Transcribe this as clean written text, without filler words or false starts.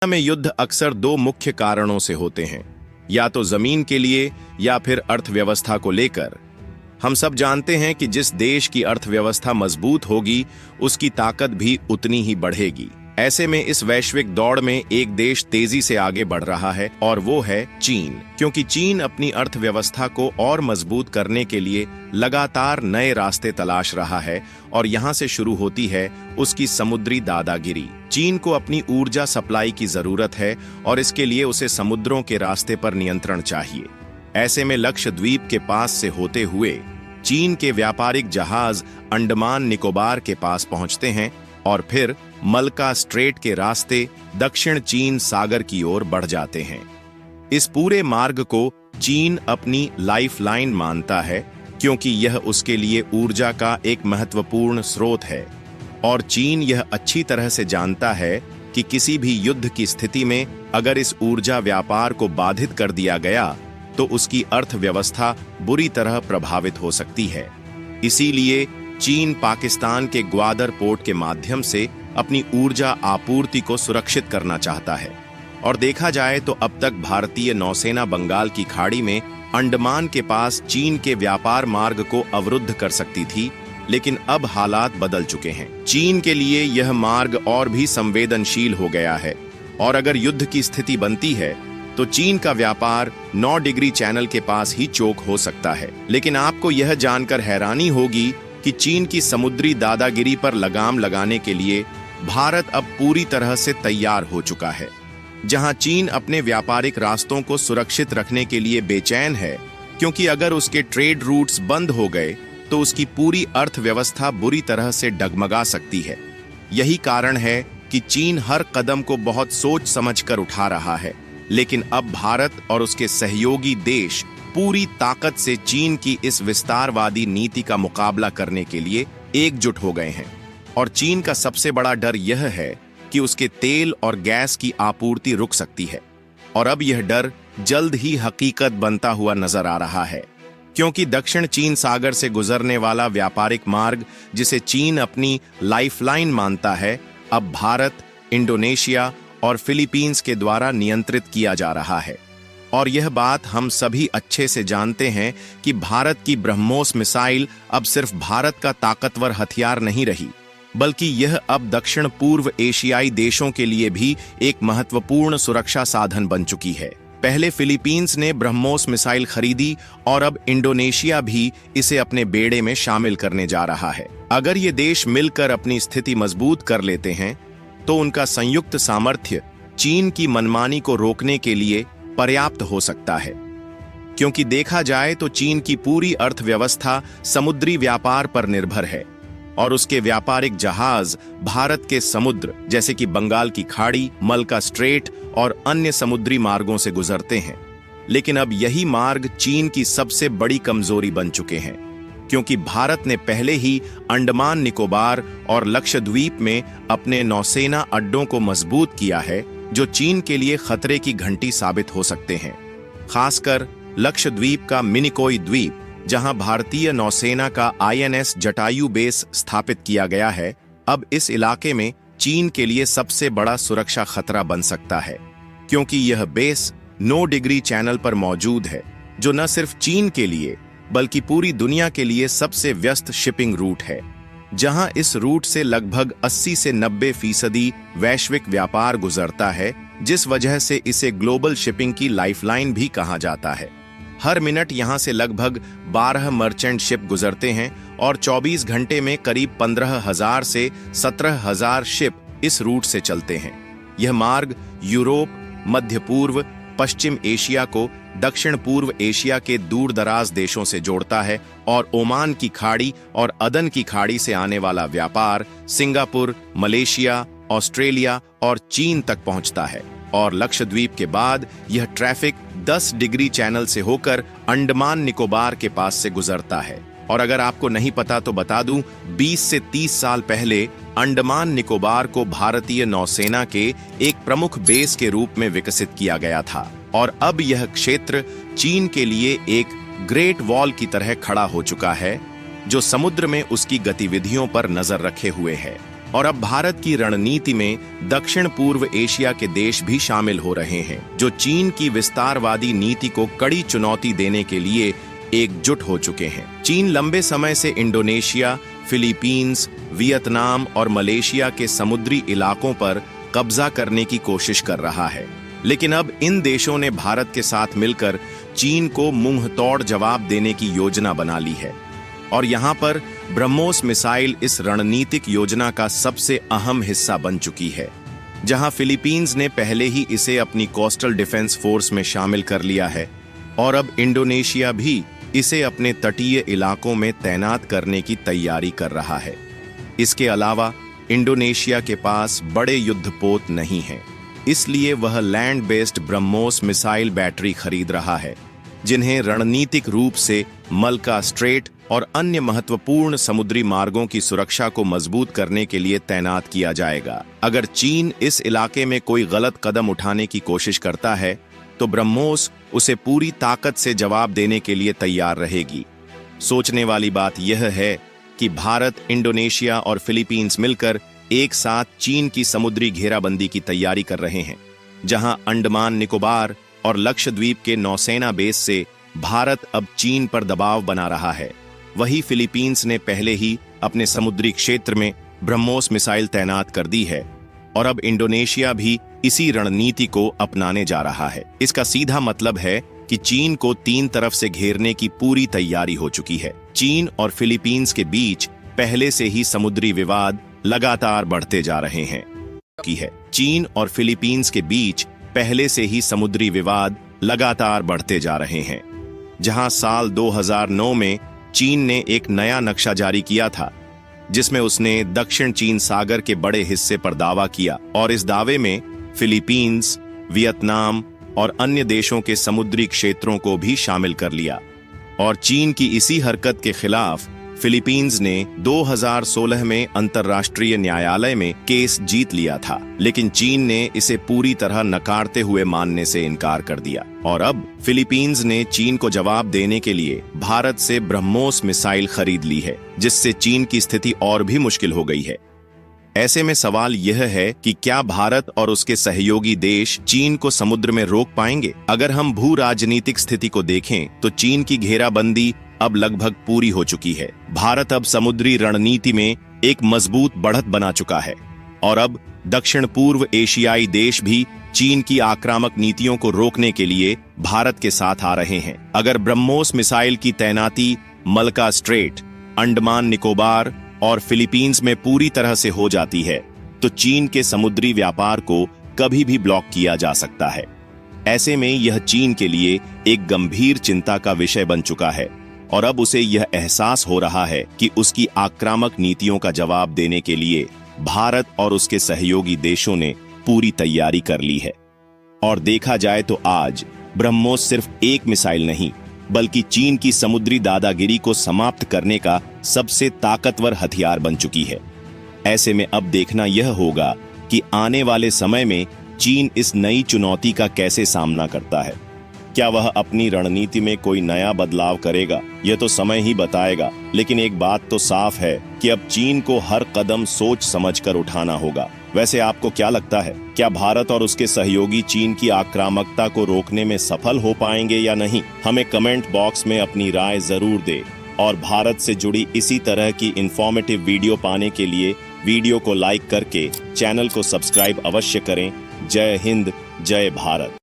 में युद्ध अक्सर दो मुख्य कारणों से होते हैं, या तो जमीन के लिए या फिर अर्थव्यवस्था को लेकर। हम सब जानते हैं कि जिस देश की अर्थव्यवस्था मजबूत होगी उसकी ताकत भी उतनी ही बढ़ेगी। ऐसे में इस वैश्विक दौड़ में एक देश तेजी से आगे बढ़ रहा है और वो है चीन, क्योंकि चीन अपनी अर्थव्यवस्था को और मजबूत करने के लिए लगातार नए रास्ते तलाश रहा है और यहाँ से शुरू होती है उसकी समुद्री दादागिरी। चीन को अपनी ऊर्जा सप्लाई की जरूरत है और इसके लिए उसे समुद्रों के रास्ते पर नियंत्रण चाहिए। ऐसे में लक्षद्वीप के पास से होते हुए चीन के व्यापारिक जहाज अंडमान निकोबार के पास पहुंचते हैं और फिर मलका स्ट्रेट के रास्ते दक्षिण चीन सागर की ओर बढ़ जाते हैं। इस पूरे मार्ग को चीन अपनी लाइफलाइन मानता है, क्योंकि यह उसके लिए ऊर्जा का एक महत्वपूर्ण स्रोत है और चीन यह अच्छी तरह से जानता है कि किसी भी युद्ध की स्थिति में अगर इस ऊर्जा व्यापार को बाधित कर दिया गया तो उसकी अर्थव्यवस्था बुरी तरह प्रभावित हो सकती है। इसीलिए चीन पाकिस्तान के ग्वादर पोर्ट के माध्यम से अपनी ऊर्जा आपूर्ति को सुरक्षित करना चाहता है। और देखा जाए तो अब तक भारतीय नौसेना बंगाल की खाड़ी में अंडमान के पास चीन के व्यापार मार्ग को अवरुद्ध कर सकती थी, लेकिन अब हालात बदल चुके हैं। चीन के लिए यह मार्ग और भी संवेदनशील हो गया है और अगर युद्ध की स्थिति बनती है तो चीन का व्यापार 9 डिग्री चैनल के पास ही चोक हो सकता है। लेकिन आपको यह जानकर हैरानी होगी कि चीन की समुद्री दादागिरी पर लगाम लगाने के लिए भारत अब पूरी तरह से तैयार हो चुका है। जहां चीन अपने व्यापारिक रास्तों को सुरक्षित रखने के लिए बेचैन है, क्योंकि अगर उसके ट्रेड रूट्स बंद हो गए तो उसकी पूरी अर्थव्यवस्था बुरी तरह से डगमगा सकती है। यही कारण है कि चीन हर कदम को बहुत सोच समझकर उठा रहा है। लेकिन अब भारत और उसके सहयोगी देश पूरी ताकत से चीन की इस विस्तारवादी नीति का मुकाबला करने के लिए एकजुट हो गए हैं। और चीन का सबसे बड़ा डर यह है कि उसके तेल और गैस की आपूर्ति रुक सकती है, और अब यह डर जल्द ही हकीकत बनता हुआ नजर आ रहा है, क्योंकि दक्षिण चीन सागर से गुजरने वाला व्यापारिक मार्ग, जिसे चीन अपनी लाइफलाइन मानता है, अब भारत, इंडोनेशिया और फिलीपींस के द्वारा नियंत्रित किया जा रहा है। और यह बात हम सभी अच्छे से जानते हैं कि भारत की ब्रह्मोस मिसाइल अब सिर्फ भारत का ताकतवर हथियार नहीं रही, बल्कि यह अब दक्षिण पूर्व एशियाई देशों के लिए भी एक महत्वपूर्ण सुरक्षा साधन बन चुकी है। पहले फिलीपींस ने ब्रह्मोस मिसाइल खरीदी और अब इंडोनेशिया भी इसे अपने बेड़े में शामिल करने जा रहा है। अगर ये देश मिलकर अपनी स्थिति मजबूत कर लेते हैं तो उनका संयुक्त सामर्थ्य चीन की मनमानी को रोकने के लिए पर्याप्त हो सकता है, क्योंकि देखा जाए तो चीन की पूरी अर्थव्यवस्था समुद्री व्यापार पर निर्भर है और उसके व्यापारिक जहाज भारत के समुद्र जैसे कि बंगाल की खाड़ी, मलका स्ट्रेट और अन्य समुद्री मार्गों से गुजरते हैं। लेकिन अब यही मार्ग चीन की सबसे बड़ी कमजोरी बन चुके हैं, क्योंकि भारत ने पहले ही अंडमान निकोबार और लक्षद्वीप में अपने नौसेना अड्डों को मजबूत किया है, जो चीन के लिए खतरे की घंटी साबित हो सकते हैं। खासकर लक्षद्वीप का मिनिकोई द्वीप, जहां भारतीय नौसेना का INS जटायु बेस स्थापित किया गया है, अब इस इलाके में चीन के लिए सबसे बड़ा सुरक्षा खतरा बन सकता है, क्योंकि यह बेस 9 डिग्री चैनल पर मौजूद है, जो न सिर्फ चीन के लिए बल्कि पूरी दुनिया के लिए सबसे व्यस्त शिपिंग रूट है, जहां इस रूट से लगभग 80 से 90% वैश्विक व्यापार गुजरता है, जिस वजह से इसे ग्लोबल शिपिंग की लाइफलाइन भी कहा जाता है। हर मिनट यहां से लगभग 12 मर्चेंट शिप गुजरते हैं और 24 घंटे में करीब 15,000 से 17,000 शिप इस रूट से चलते हैं। यह मार्ग यूरोप, मध्य पूर्व, पश्चिम एशिया को दक्षिण पूर्व एशिया के दूर दराज देशों से जोड़ता है और ओमान की खाड़ी और अदन की खाड़ी से आने वाला व्यापार सिंगापुर, मलेशिया, ऑस्ट्रेलिया और चीन तक पहुंचता है। और लक्षद्वीप के बाद यह ट्रैफिक 10 डिग्री चैनल से होकर अंडमान निकोबार के पास से गुजरता है। और अगर आपको नहीं पता तो बता दूं, 20 से 30 साल पहले अंडमान निकोबार को भारतीय नौसेना के एक प्रमुख बेस के रूप में विकसित किया गया था, और अब यह क्षेत्र चीन के लिए एक ग्रेट वॉल की तरह खड़ा हो चुका है, जो समुद्र में उसकी गतिविधियों पर नजर रखे हुए है। और अब भारत की रणनीति में दक्षिण पूर्व एशिया के देश भी शामिल हो रहे हैं, जो चीन की विस्तारवादी नीति को कड़ी चुनौती देने के लिए एकजुट हो चुके हैं। चीन लंबे समय से इंडोनेशिया, फिलीपींस, वियतनाम और मलेशिया के समुद्री इलाकों पर कब्जा करने की कोशिश कर रहा है, लेकिन अब इन देशों ने भारत के साथ मिलकर चीन को मुंहतोड़ जवाब देने की योजना बना ली है। और यहाँ पर ब्रह्मोस मिसाइल इस रणनीतिक योजना का सबसे अहम हिस्सा बन चुकी है। जहाँ फिलीपींस ने पहले ही इसे अपनी कोस्टल डिफेंस फोर्स में शामिल कर लिया है और अब इंडोनेशिया भी इसे अपने तटीय इलाकों में तैनात करने की तैयारी कर रहा है। इसके अलावा इंडोनेशिया के पास बड़े युद्धपोत नहीं हैं, इसलिए वह land based BrahMos missile battery खरीद रहा है, जिन्हें रणनीतिक रूप से मलका स्ट्रेट और अन्य महत्वपूर्ण समुद्री मार्गों की सुरक्षा को मजबूत करने के लिए तैनात किया जाएगा। अगर चीन इस इलाके में कोई गलत कदम उठाने की कोशिश करता है तो ब्रह्मोस उसे पूरी ताकत से जवाब देने के लिए तैयार रहेगी। सोचने वाली बात यह है कि भारत, इंडोनेशिया और फिलीपींस मिलकर एक साथ चीन की समुद्री घेराबंदी की तैयारी कर रहे हैं, जहां अंडमान निकोबार और लक्षद्वीप के नौसेना बेस से भारत अब चीन पर दबाव बना रहा है। वहीं फिलीपींस ने पहले ही अपने समुद्री क्षेत्र में ब्रह्मोस मिसाइल तैनात कर दी है और अब इंडोनेशिया भी इसी रणनीति को अपनाने जा रहा है। इसका सीधा मतलब है कि चीन को 3 तरफ से घेरने की पूरी तैयारी हो चुकी है। चीन और फिलीपींस के बीच पहले से ही समुद्री विवाद लगातार बढ़ते जा रहे हैं। चीन और फिलीपींस के बीच पहले से ही समुद्री विवाद लगातार बढ़ते जा रहे हैं, जहां साल 2009 में चीन ने एक नया नक्शा जारी किया था, जिसमें उसने दक्षिण चीन सागर के बड़े हिस्से पर दावा किया और इस दावे में फिलीपींस, वियतनाम और अन्य देशों के समुद्री क्षेत्रों को भी शामिल कर लिया। और चीन की इसी हरकत के खिलाफ फिलीपींस ने 2016 में अंतर्राष्ट्रीय न्यायालय में केस जीत लिया था, लेकिन चीन ने इसे पूरी तरह नकारते हुए मानने से इनकार कर दिया। और अब फिलीपींस ने चीन को जवाब देने के लिए भारत से ब्रह्मोस मिसाइल खरीद ली है, जिससे चीन की स्थिति और भी मुश्किल हो गई है। ऐसे में सवाल यह है कि क्या भारत और उसके सहयोगी देश चीन को समुद्र में रोक पाएंगे? अगर हम भू राजनीतिक स्थिति को देखें तो चीन की घेराबंदी अब लगभग पूरी हो चुकी है। भारत अब समुद्री रणनीति में एक मजबूत बढ़त बना चुका है और अब दक्षिण पूर्व एशियाई देश भी चीन की आक्रामक नीतियों को रोकने के लिए भारत के साथ आ रहे हैं। अगर ब्रह्मोस मिसाइल की तैनाती मलका स्ट्रेट, अंडमान निकोबार और फिलीपींस में पूरी तरह से हो जाती है तो चीन के समुद्री व्यापार को कभी भी ब्लॉक किया जा सकता है। ऐसे में यह चीन के लिए एक गंभीर चिंता का विषय बन चुका है और अब उसे यह एहसास हो रहा है कि उसकी आक्रामक नीतियों का जवाब देने के लिए भारत और उसके सहयोगी देशों ने पूरी तैयारी कर ली है। और देखा जाए तो आज ब्रह्मोस सिर्फ एक मिसाइल नहीं, बल्कि चीन की समुद्री दादागिरी को समाप्त करने का सबसे ताकतवर हथियार बन चुकी है। ऐसे में अब देखना यह होगा कि आने वाले समय में चीन इस नई चुनौती का कैसे सामना करता है। क्या वह अपनी रणनीति में कोई नया बदलाव करेगा, यह तो समय ही बताएगा। लेकिन एक बात तो साफ है कि अब चीन को हर कदम सोच समझकर उठाना होगा। वैसे आपको क्या लगता है, क्या भारत और उसके सहयोगी चीन की आक्रामकता को रोकने में सफल हो पाएंगे या नहीं? हमें कमेंट बॉक्स में अपनी राय जरूर दें और भारत से जुड़ी इसी तरह की इंफॉर्मेटिव वीडियो पाने के लिए वीडियो को लाइक करके चैनल को सब्सक्राइब अवश्य करें। जय हिंद, जय भारत।